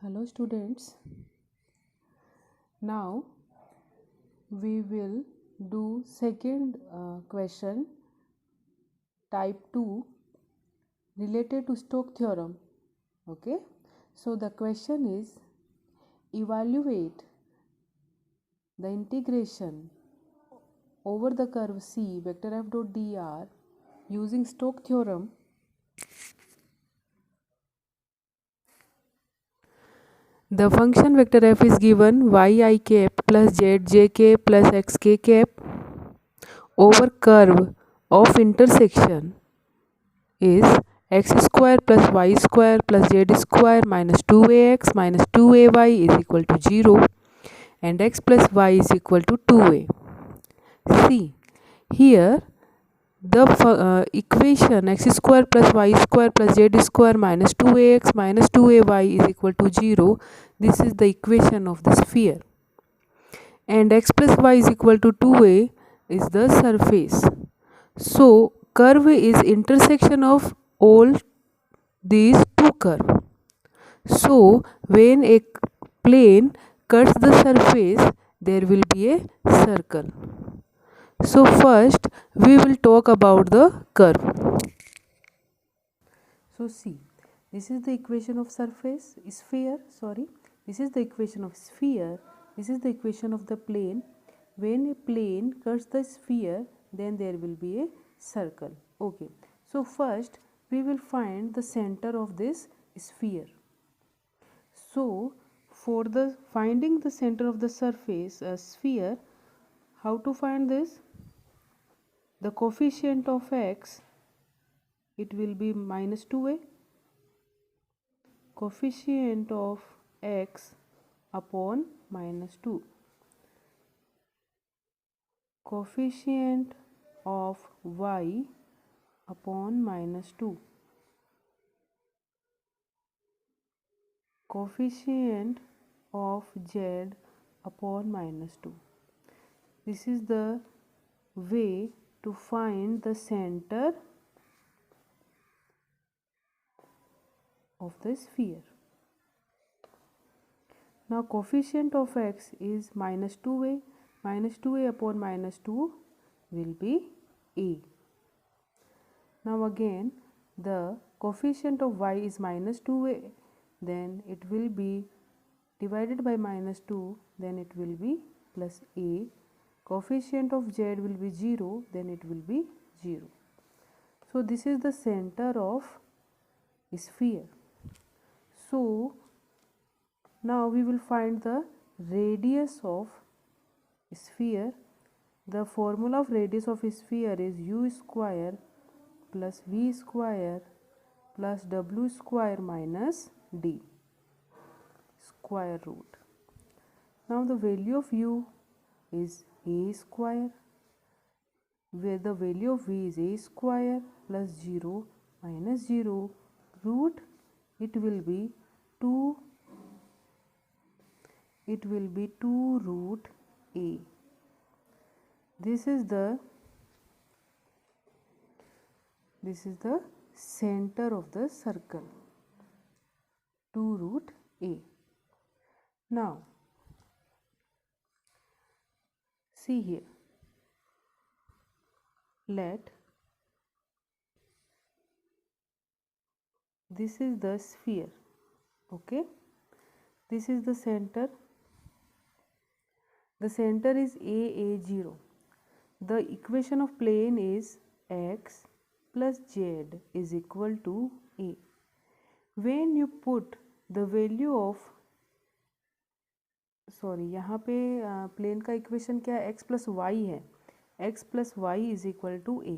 Hello students, now we will do second question type 2 related to Stokes theorem. Okay, so the question is evaluate the integration over the curve C vector f dot dr using Stokes theorem. The function vector f is given yi cap plus zj cap plus xk cap over curve of intersection is x square plus y square plus z square minus 2ax minus 2ay is equal to 0 and x plus y is equal to 2a. See, here the equation x square plus y square plus z square minus 2ax minus 2ay is equal to 0. This is the equation of the sphere. And x plus y is equal to 2a is the surface. So, curve is intersection of all these two curves. So, when a plane cuts the surface, there will be a circle. So, first we will talk about the curve. So, see, this is the equation of sphere, this is the equation of sphere, this is the equation of the plane. When a plane cuts the sphere, then there will be a circle. Okay, so first we will find the center of this sphere. So, for the finding the center of the surface sphere, how to find this? The coefficient of x, it will be minus 2a. Coefficient of x upon minus 2. Coefficient of y upon minus 2. Coefficient of z upon minus 2. This is the way to find the center of the sphere. Now coefficient of x is minus 2a. Minus 2a upon minus 2 will be a. Now again the coefficient of y is minus 2a, then it will be divided by minus 2, then it will be plus a. Coefficient of z will be 0, then it will be 0. So this is the center of sphere. So now we will find the radius of sphere. The formula of radius of sphere is u square plus v square plus w square minus d square root. Now the value of u is a square, where the value of v is a square plus 0 minus 0 root, it will be 2 root a. This is the center of the circle, 2 root a. Now see here, let this is the sphere. Okay, this is the center. The center is a0. The equation of plane is x plus z is equal to a. When you put the value of यहाँ पे plane का equation क्या है, x plus y है, x plus y is equal to a.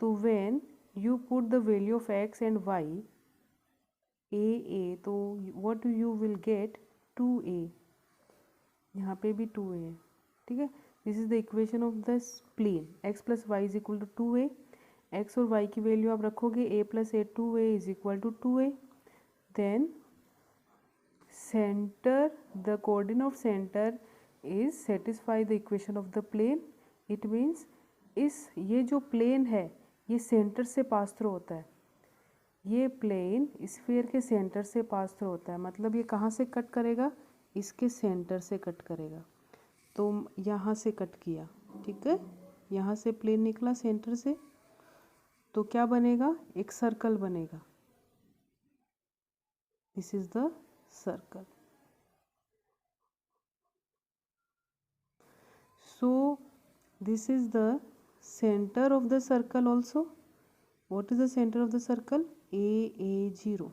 तो when you put the value of x and y a, तो what you will get 2a. यहाँ पे भी 2a है, ठीक है. This is the equation of the plane. x plus y is equal to 2a. x और y की वैल्यू आप रखोगे, a plus a 2a is equal to 2a. Then center, the coordinate of center is satisfy the equation of the plane. It means ये जो plane है ये centre से पास थ्रू होता है. ये प्लेन स्फीयर के सेंटर से पास थ्रू होता है, मतलब ये कहाँ से कट करेगा, इसके सेंटर से कट करेगा। तो यहाँ से कट किया, ठीक है, यहाँ से प्लेन निकला सेंटर से, तो क्या बनेगा, एक सर्कल बनेगा। This is the circle. So this is the center of the circle also. What is the center of the circle? A0.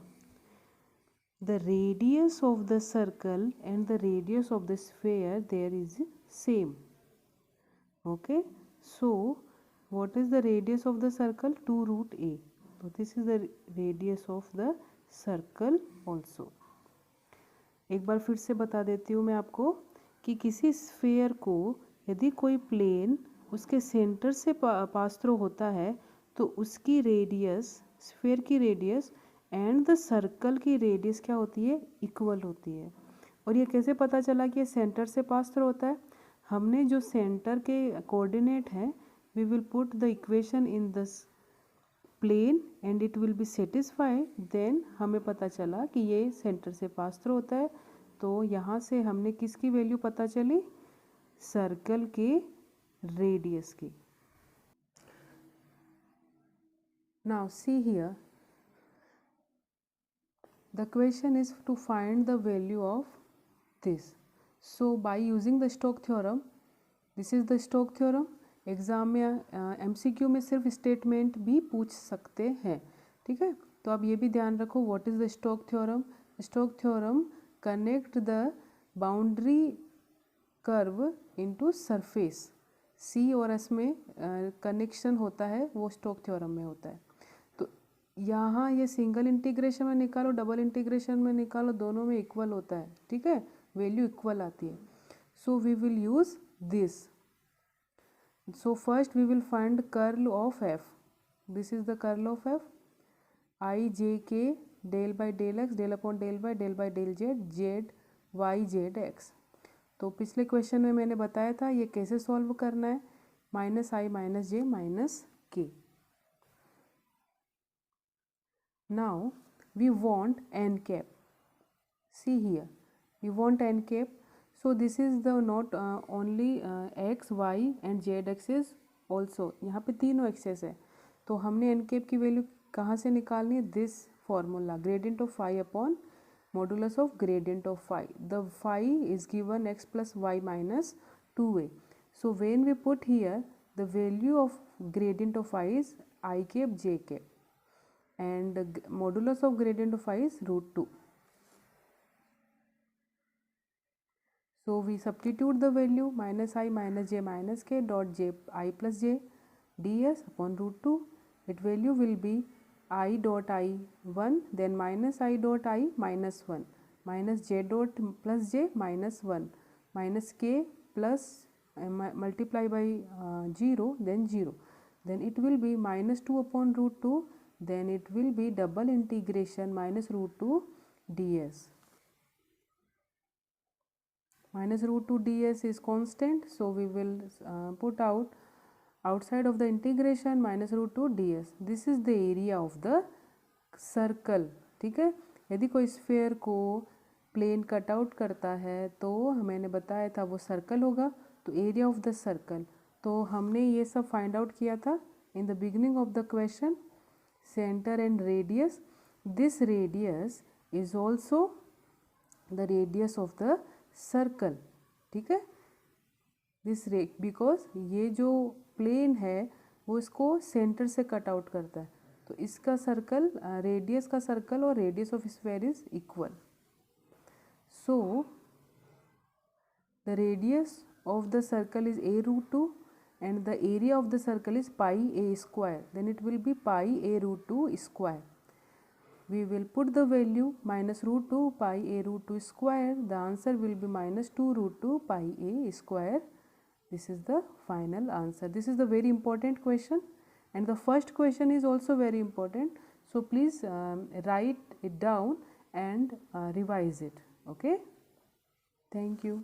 The radius of the circle and the radius of the sphere there is same. Okay. So what is the radius of the circle? 2 root A. So this is the radius of the circle also. एक बार फिर से बता देती हूँ मैं आपको कि किसी स्फीयर को यदि कोई प्लेन उसके सेंटर से पास थ्रू होता है तो उसकी रेडियस, स्फीयर की रेडियस एंड द सर्कल की रेडियस क्या होती है, इक्वल होती है। और ये कैसे पता चला कि ये सेंटर से पास थ्रू होता है? हमने जो सेंटर के कोऑर्डिनेट हैं, we will put the equation in this plane and it will be satisfied, then हमें पता चला कि ये सेंटर से पास थ्रू होता है। तो यहाँ से हमने किसकी वैल्यू पता चली, सर्कल के रेडियस की। Now see here, the question is to find the value of this. So by using the Stokes theorem, this is the Stokes theorem. Exam में एमसीक्यू में सिर्फ स्टेटमेंट भी पूछ सकते हैं, ठीक है। तो अब ये भी ध्यान रखो, what is the Stokes theorem. Stokes theorem connect the boundary curve into surface. C और एस में कनेक्शन होता है, वो स्टोक थ्योरम में होता है। तो यहाँ ये सिंगल इंटीग्रेशन में निकालो, डबल इंटीग्रेशन में निकालो, दोनों में इक्वल होता है, ठीक है, वैल्यू इक्वल आती है। So we will use this. So first we will find curl of f. This is the curl of f. I j k del by del x del upon del y del by del z z y z x. तो पिछले question में मैंने बताया था ये कैसे solve करना है, minus i minus j minus k. Now we want n cap. See here, we want n cap. So this is the not only x, y and z axis also. यहाँ पे तीनों एक्सेस है, तो हमने N cap की value कहाँ से निकालनी है, this formula, gradient of phi upon modulus of gradient of phi. The phi is given x plus y minus 2a. So when we put here the value of gradient of phi is I cap j cap and modulus of gradient of phi is root 2. So we substitute the value minus I minus j minus k dot j I plus j ds upon root 2. Its value will be I dot I 1, then minus I dot I minus 1 minus j dot plus j minus 1 minus k plus multiply by 0, then 0. Then it will be minus 2 upon root 2, then it will be double integration minus root 2 ds. Minus root 2 ds is constant, so we will put out outside of the integration minus root 2 ds. This is the area of the circle, ठीक है। यदि कोई sphere को plane cut out करता है तो मैंने बताया था वो सर्कल होगा, तो एरिया ऑफ द सर्कल। तो हमने ये सब फाइंड आउट किया था in the beginning of the question, centre and radius. This radius is also the radius of the circle, ठीक है। दिस बिकॉज ये जो प्लेन है वो इसको सेंटर से कट आउट करता है, तो इसका सर्कल, रेडियस का सर्कल और radius of sphere is equal. So the radius of the circle is a root 2 and the area of the circle is pi a square, then it will be pi a root 2 square. We will put the value minus root 2 pi a root 2 square. The answer will be minus 2 root 2 pi a square. This is the final answer. This is the very important question, and the first question is also very important. So please write it down and revise it. Okay. Thank you.